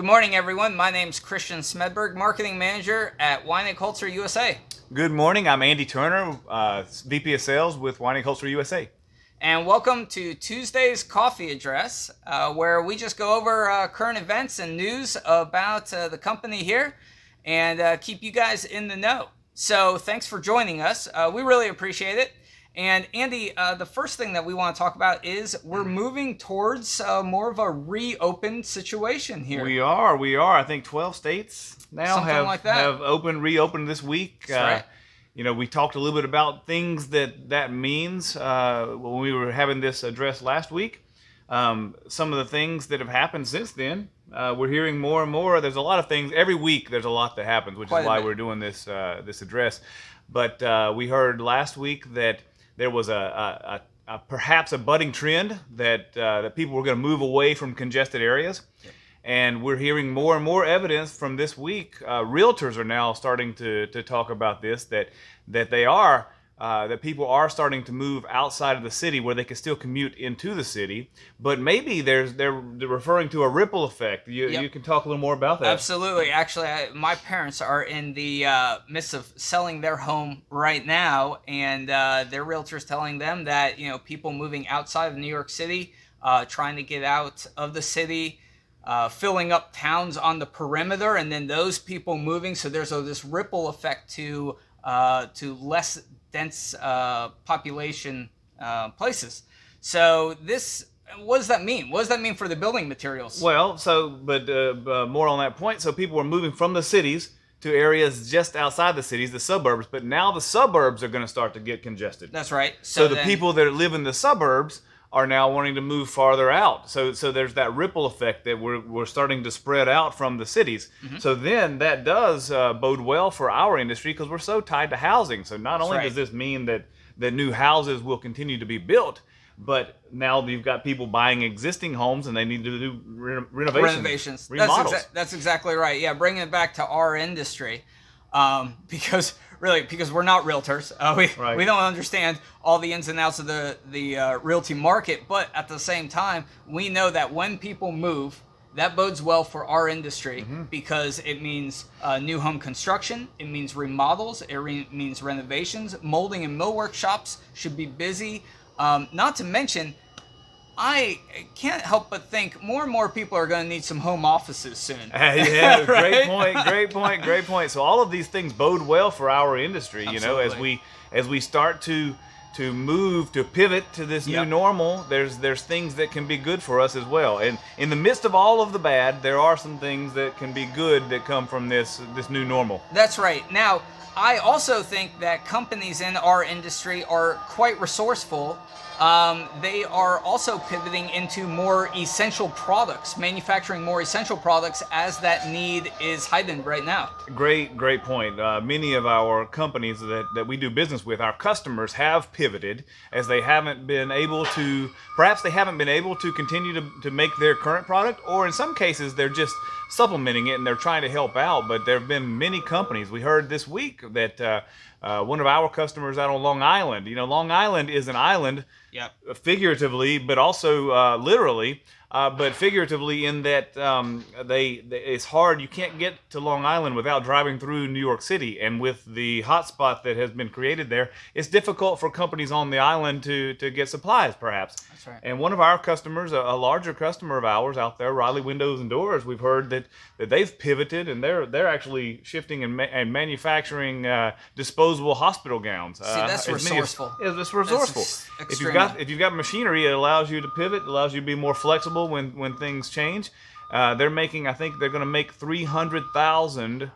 Good morning, everyone. My name's Christian Smedberg, Marketing Manager at Wine & Culture USA. Good morning. I'm Andy Turner, VP of Sales with Wine & Culture USA. And welcome to Tuesday's Coffee Address, where we just go over current events and news about the company here and keep you guys in the know. So thanks for joining us. We really appreciate it. And Andy, the first thing that we want to talk about is we're moving towards more of a reopened situation here. We are. I think 12 states now have reopened this week. That's right. We talked a little bit about things that means when we were having this address last week. Some of the things that have happened since then. We're hearing more and more. There's a lot of things. Every week there's a lot that happens, which is why we're doing this address. But we heard last week that there was perhaps a budding trend that people were going to move away from congested areas. Yep. And we're hearing more and more evidence from this week. Realtors are now starting to talk about this, that people are starting to move outside of the city where they can still commute into the city. But maybe they're referring to a ripple effect. You can talk a little more about that. Absolutely. Actually, my parents are in the midst of selling their home right now, and their realtor's telling them that people moving outside of New York City, trying to get out of the city, filling up towns on the perimeter, and then those people moving. So there's this ripple effect to less dense population places. So what does that mean? What does that mean for the building materials? Well, but more on that point. So people are moving from the cities to areas just outside the cities, the suburbs. But now the suburbs are going to start to get congested. That's right. So the people that live in the suburbs are now wanting to move farther out. So there's that ripple effect that we're starting to spread out from the cities. Mm-hmm. So then that does bode well for our industry because we're so tied to housing. So not only does this mean that new houses will continue to be built, but now you've got people buying existing homes and they need to do renovations. Remodels. That's exactly right. Yeah, bringing it back to our industry. Because we're not realtors. We don't understand all the ins and outs of the realty market, but at the same time, we know that when people move, that bodes well for our industry because it means new home construction, it means remodels, it means renovations, molding and millwork shops should be busy. Not to mention, I can't help but think more and more people are going to need some home offices soon. Yeah, Right? Great point. So all of these things bode well for our industry. Absolutely. As we start to pivot to this new normal, there's things that can be good for us as well. And in the midst of all of the bad, there are some things that can be good that come from this new normal. That's right. Now, I also think that companies in our industry are quite resourceful. They are also pivoting into more essential products, manufacturing more essential products as that need is heightened right now. Great point. Many of our companies that we do business with, our customers have pivoted as they haven't been able to continue to make their current product, or in some cases they're just supplementing it and they're trying to help out. But there have been many companies. We heard this week that one of our customers out on Long Island, Long Island is an island, figuratively, but also literally. But figuratively in that it's hard. You can't get to Long Island without driving through New York City. And with the hotspot that has been created there, it's difficult for companies on the island to get supplies, perhaps. That's right. And one of our customers, a larger customer of ours out there, Riley Windows and Doors, we've heard that they've pivoted and they're actually shifting and manufacturing disposable hospital gowns. See, that's resourceful. It's resourceful. If you've got machinery, it allows you to pivot, it allows you to be more flexible when things change. I think they're going to make 300,000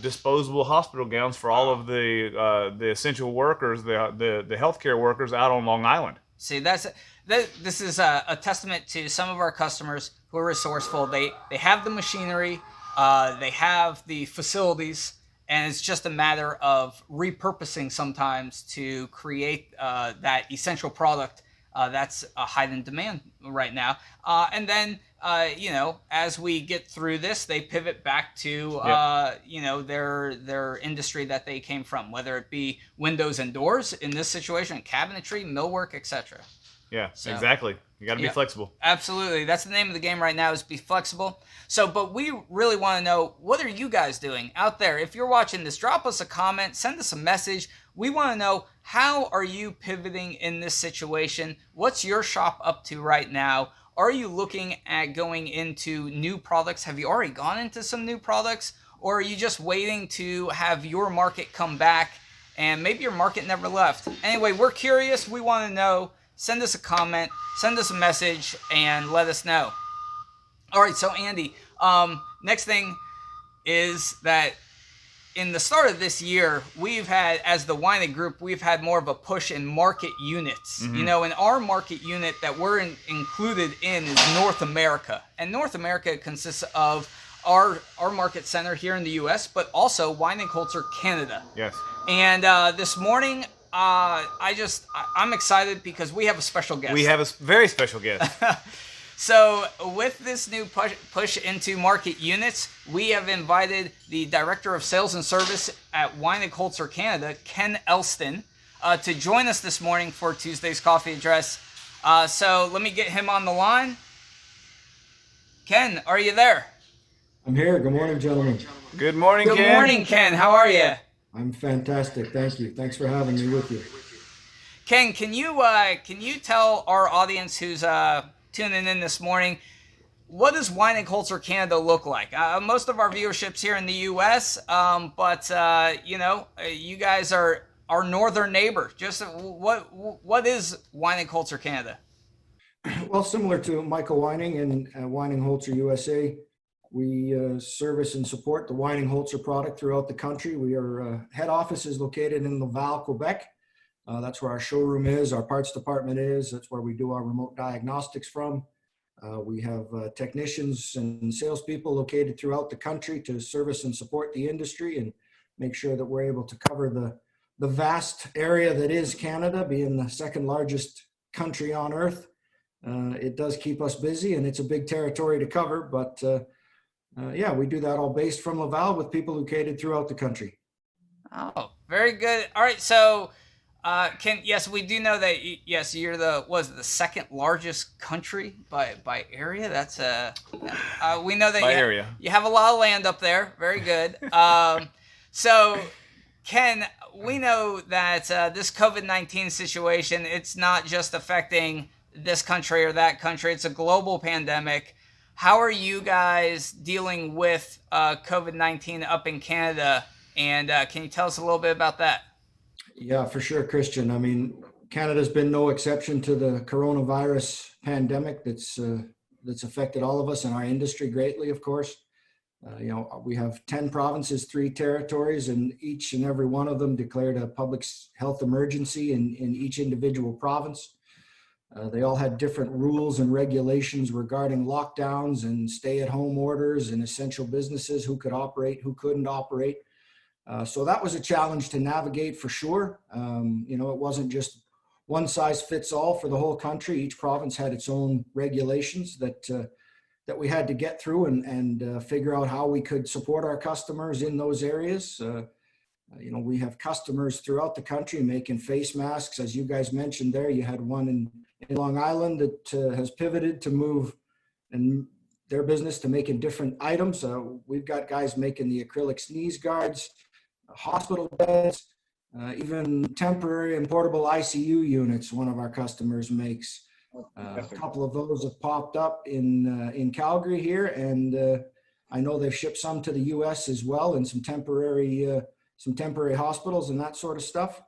disposable hospital gowns for all of the essential workers, the healthcare workers out on Long Island. See, this is a testament to some of our customers who are resourceful. They have the machinery, they have the facilities, and it's just a matter of repurposing sometimes to create that essential product that's a heightened demand right now. And then, as we get through this, they pivot back to, their industry that they came from, whether it be windows and doors in this situation, cabinetry, millwork, etc. Yeah, so. Exactly. You got to be flexible. Absolutely. That's the name of the game right now, is be flexible. So, but we really want to know, what are you guys doing out there? If you're watching this, drop us a comment, send us a message. We want to know, how are you pivoting in this situation? What's your shop up to right now? Are you looking at going into new products? Have you already gone into some new products? Or are you just waiting to have your market come back, and maybe your market never left? Anyway, we're curious. We want to know. Send us a comment, send us a message, and let us know. All right, so Andy, next thing is that in the start of this year, we've had, as the Weinig Group, we've had more of a push in market units. You know, and our market unit that we're included in is North America. And North America consists of our market center here in the U.S., but also Weinig-Holzer Canada. Yes. And this morning, I'm excited because we have a special guest. We have a very special guest. So with this new push into market units, we have invited the Director of Sales and Service at Weinig-Holzer Canada, Ken Elston, to join us this morning for Tuesday's Coffee Address. So let me get him on the line. Ken, are you there? I'm here. Good morning, gentlemen. Good morning, Ken. Good morning, Ken. How are you? I'm fantastic. Thank you. Thanks for having me with you. Ken, can you tell our audience who's tuning in this morning, what does Weinig-Holzer Canada look like? Most of our viewership's here in the U.S., but you guys are our northern neighbor. Just what is Weinig-Holzer Canada? Well, similar to Michael Weining and Weinig-Holzer USA, we service and support the Weinig-Holzer product throughout the country. Head office is located in Laval, Quebec. That's where our showroom is, our parts department is. That's where we do our remote diagnostics from. We have technicians and salespeople located throughout the country to service and support the industry and make sure that we're able to cover the vast area that is Canada, being the second largest country on earth. It does keep us busy, and it's a big territory to cover, but we do that all based from Laval with people located throughout the country. Oh, very good. All right, so Ken, yes, we do know that. Yes, you're the second largest country by area. That's we know that area. You have a lot of land up there. Very good. So, Ken, we know that this COVID-19 situation, it's not just affecting this country or that country. It's a global pandemic. How are you guys dealing with COVID-19 up in Canada? And can you tell us a little bit about that? Yeah, for sure, Christian. I mean, Canada's been no exception to the coronavirus pandemic that's affected all of us and our industry greatly, of course. We have 10 provinces, 3 territories, and each and every one of them declared a public health emergency in each individual province. They all had different rules and regulations regarding lockdowns and stay-at-home orders and essential businesses, who could operate, who couldn't operate. So that was a challenge to navigate for sure. It wasn't just one size fits all for the whole country. Each province had its own regulations that we had to get through and figure out how we could support our customers in those areas. We have customers throughout the country making face masks. As you guys mentioned there, you had one in Long Island that has pivoted to move and their business to making different items. We've got guys making the acrylic sneeze guards, hospital beds, even temporary and portable ICU units. One of our customers makes. A couple of those have popped up in Calgary here, and I know they've shipped some to the U.S. as well, and some temporary hospitals and that sort of stuff.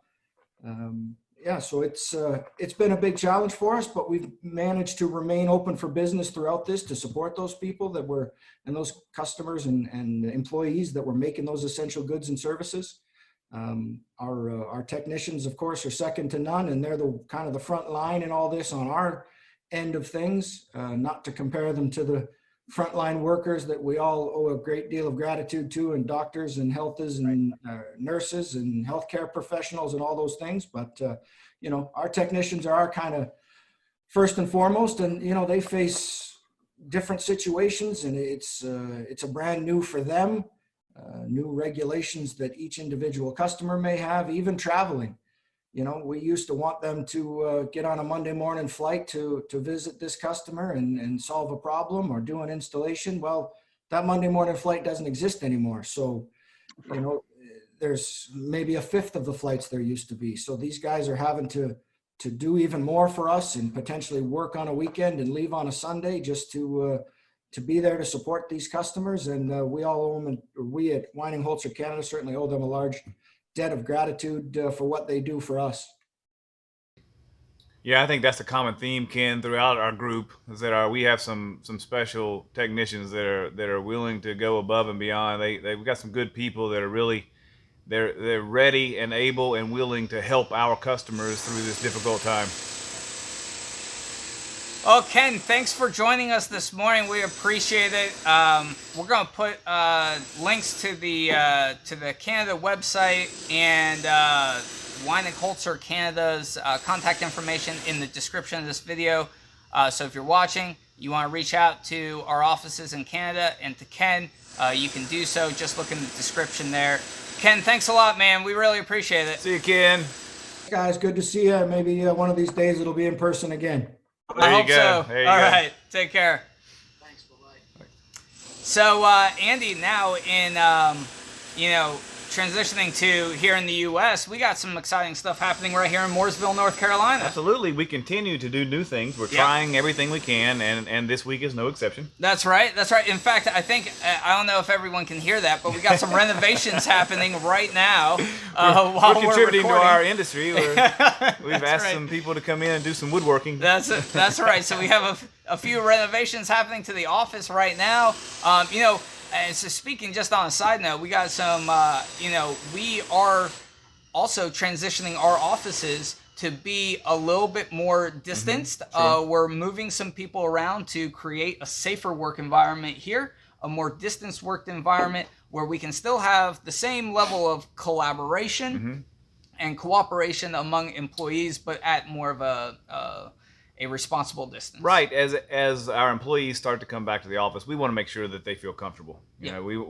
So it's been a big challenge for us, but we've managed to remain open for business throughout this to support those people and those customers and employees that were making those essential goods and services. Our technicians, of course, are second to none, and they're the kind of the front line in all this on our end of things, not to compare them to the frontline workers that we all owe a great deal of gratitude to, and doctors and healthers and nurses and healthcare professionals and all those things. But, our technicians are our kind of first and foremost, and, they face different situations, and it's a brand new for them. New regulations that each individual customer may have, even traveling. we used to want them to get on a Monday morning flight to visit this customer and solve a problem or do an installation. Well, that Monday morning flight doesn't exist anymore. So, there's maybe a fifth of the flights there used to be. So these guys are having to do even more for us and potentially work on a weekend and leave on a Sunday just to be there to support these customers. And we all owe them, we at Wining-Hultzer Canada certainly owe them a large debt of gratitude for what they do for us. Yeah, I think that's a common theme, Ken, throughout our group, is that we have some special technicians that are willing to go above and beyond. We've got some good people that are really they're ready and able and willing to help our customers through this difficult time. Well, Ken, thanks for joining us this morning. We appreciate it. We're going to put links to the Canada website and Wining-Hultzer Canada's contact information in the description of this video. So if you're watching, you want to reach out to our offices in Canada and to Ken, you can do so. Just look in the description there. Ken, thanks a lot, man. We really appreciate it. See you, Ken. Guys, good to see you. Maybe one of these days it'll be in person again. I hope so. All right. Take care. Thanks. Bye-bye. So, Andy, now in, transitioning to here in the U.S., we got some exciting stuff happening right here in Mooresville, North Carolina. Absolutely. We continue to do new things. We're trying everything we can, and this week is no exception. That's right. That's right. In fact, I think, I don't know if everyone can hear that, but we got some renovations happening right now. While we're contributing to our industry. We've asked right. some people to come in and do some woodworking. That's right. So we have a few renovations happening to the office right now. And so speaking just on a side note, we got some, we are also transitioning our offices to be a little bit more distanced. We're moving some people around to create a safer work environment here, a more distanced work environment where we can still have the same level of collaboration and cooperation among employees, but at more of a responsible distance. Right. As our employees start to come back to the office, we want to make sure that they feel comfortable.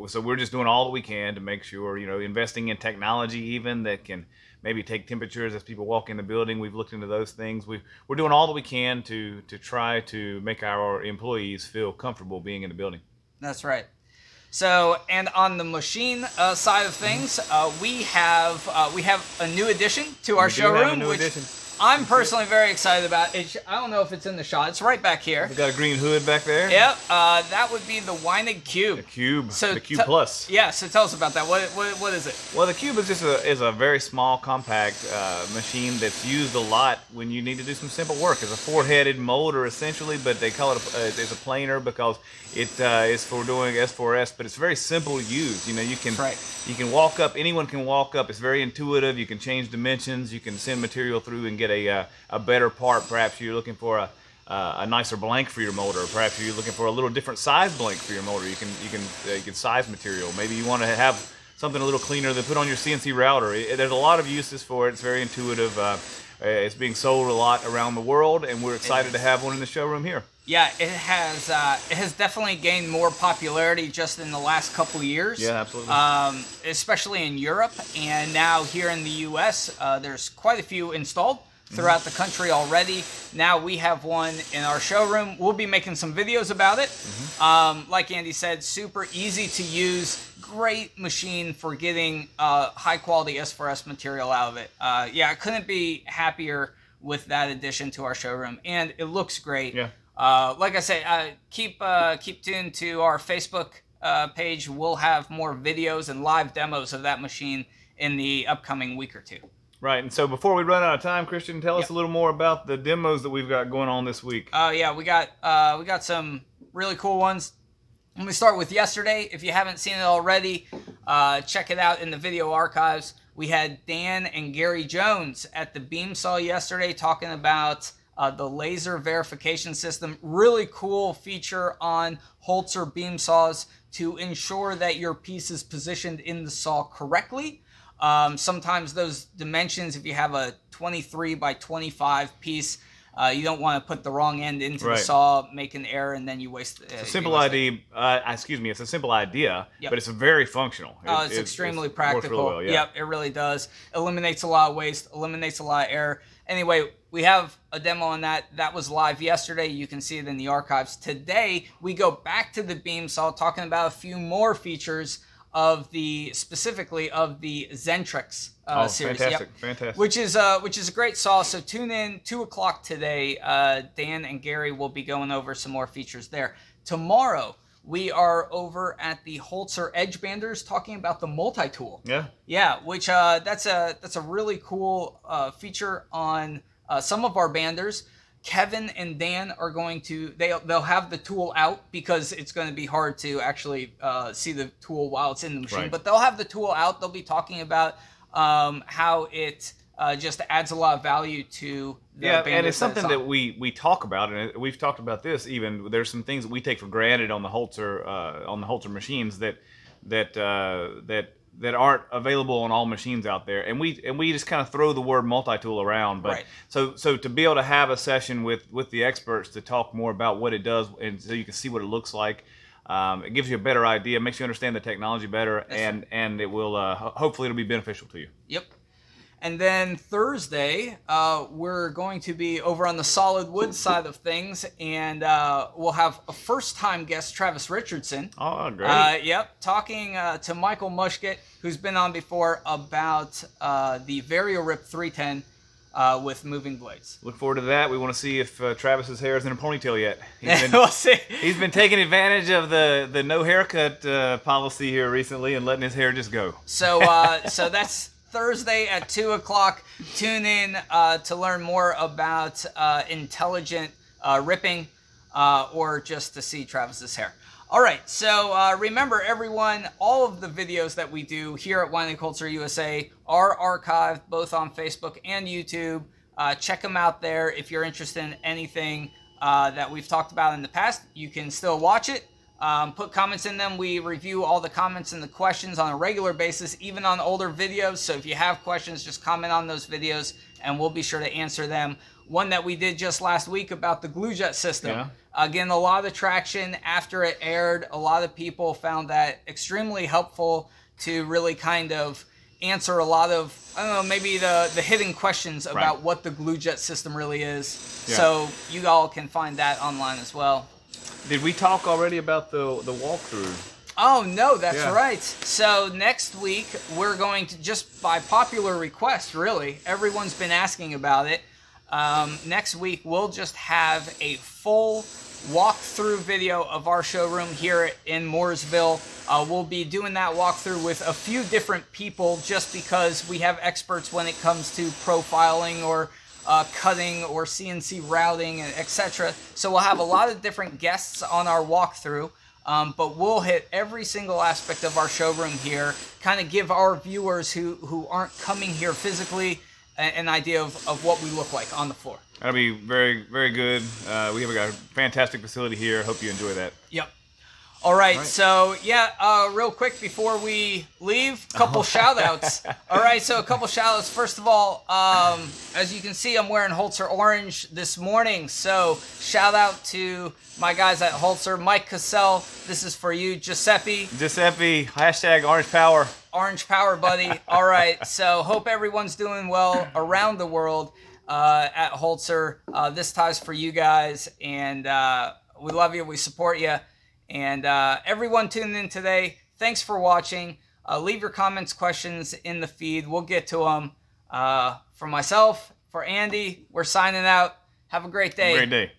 So we're just doing all that we can to make sure, investing in technology even that can maybe take temperatures as people walk in the building. We've looked into those things. We're doing all that we can to try to make our employees feel comfortable being in the building. That's right. So, and on the machine side of things, we have a new addition to our showroom, which I'm personally very excited about. I don't know if it's in the shot. It's right back here. We got a green hood back there. Yep. That would be the Weinig Cube. The Cube. So the Cube Plus. Yeah. So tell us about that. What is it? Well, the Cube is just a very small, compact machine that's used a lot when you need to do some simple work. It's a four-headed molder essentially, but they call it it's a planer because it is for doing S4S. But it's very simple to use. You can walk up. Anyone can walk up. It's very intuitive. You can change dimensions. You can send material through and get a better part. Perhaps you're looking for a nicer blank for your motor. Perhaps you're looking for a little different size blank for your motor. You can size material. Maybe you want to have something a little cleaner than put on your CNC router. There's a lot of uses for it. It's very intuitive. It's being sold a lot around the world, and we're excited to have one in the showroom here. Yeah, it has definitely gained more popularity just in the last couple of years. Yeah, absolutely. Especially in Europe, and now here in the U.S., there's quite a few installed throughout the country already. Now we have one in our showroom. We'll be making some videos about it. Like Andy said, super easy to use, great machine for getting high quality S4S material out of it. I couldn't be happier with that addition to our showroom, and it looks great. Yeah. Like I said, keep tuned to our Facebook page. We'll have more videos and live demos of that machine in the upcoming week or two. Right, and so before we run out of time, Christian, tell us a little more about the demos that we've got going on this week. We got some really cool ones. Let me start with yesterday. If you haven't seen it already, check it out in the video archives. We had Dan and Gary Jones at the Beam Saw yesterday talking about the laser verification system. Really cool feature on Hultzer beam saws to ensure that your piece is positioned in the saw correctly. Sometimes those dimensions, if you have a 23 by 25 piece, You don't want to put the wrong end into the Right. saw, make an error, and then you waste. It's a simple idea. It's a simple idea, Yep. but it's very functional. It's extremely works practical. really well, yeah. Yep, it really does. Eliminates a lot of waste, eliminates a lot of error. Anyway, we have a demo on that. That was live yesterday. You can see it in the archives. Today, we go back to the beam saw, talking about a few more features of specifically of the Zentrix series. Fantastic, fantastic. Which is a great saw. So tune in 2:00 today. Dan and Gary will be going over some more features there. Tomorrow we are over at the Holzer Edge Banders talking about the multi-tool. Yeah. Yeah, which that's a really cool feature on some of our banders. Kevin and Dan are going to they'll have the tool out because it's going to be hard to actually see the tool while it's in the machine. Right. But they'll have the tool out. They'll be talking about how it just adds a lot of value to the Yeah, banders and it's something on. that we talk about, and we've talked about this even. There's some things that we take for granted on the Holzer machines that aren't available on all machines out there, and we just kind of throw the word multi-tool around. But Right. so to be able to have a session with the experts to talk more about what it does, and so you can see what it looks like, it gives you a better idea, makes you understand the technology better, and it will hopefully it'll be beneficial to you. Yep. And then Thursday, we're going to be over on the solid wood side of things, and we'll have a first-time guest, Travis Richardson. Oh, great! Yep, talking to Michael Mushkett, who's been on before, about the VarioRip 310 with moving blades. Look forward to that. We want to see if Travis's hair is in a ponytail yet. We'll see. He's been taking advantage of the no haircut policy here recently and letting his hair just go. So that's Thursday at 2:00. Tune in to learn more about intelligent ripping or just to see Travis's hair. All right, so remember, everyone, all of the videos that we do here at Wine & Holzer USA are archived both on Facebook and YouTube. Check them out there. If you're interested in anything that we've talked about in the past, you can still watch it. Put comments in them. We review all the comments and the questions on a regular basis, even on older videos. So if you have questions, just comment on those videos and we'll be sure to answer them. One that we did just last week about the GlueJet system. Yeah. Again, a lot of traction after it aired. A lot of people found that extremely helpful to really kind of answer a lot of, I don't know, maybe the hidden questions about what the GlueJet system really is. Yeah. So you all can find that online as well. Did we talk already about the walkthrough? Oh, no, that's Yeah. right. So next week, we're going to, just by popular request, really, everyone's been asking about it. Next week, we'll just have a full walkthrough video of our showroom here in Mooresville. We'll be doing that walkthrough with a few different people just because we have experts when it comes to profiling or cutting or CNC routing, etc. So we'll have a lot of different guests on our walkthrough, but we'll hit every single aspect of our showroom here, kind of give our viewers who aren't coming here physically an idea of what we look like on the floor. That'll be very, very good. We have a fantastic facility here. Hope you enjoy that. Yep. All right, so yeah, real quick before we leave, a couple shout-outs. All right, so a couple shout-outs. First of all, as you can see, I'm wearing Holzer Orange this morning, so shout-out to my guys at Holzer. Mike Cassell, this is for you. Giuseppe, hashtag Orange Power. Orange Power, buddy. All right, so hope everyone's doing well around the world at Holzer. This tie's for you guys, and we love you, we support you. And everyone tuning in today, thanks for watching. Leave your comments, questions in the feed. We'll get to them. For myself, for Andy, we're signing out. Have a great day. Great day.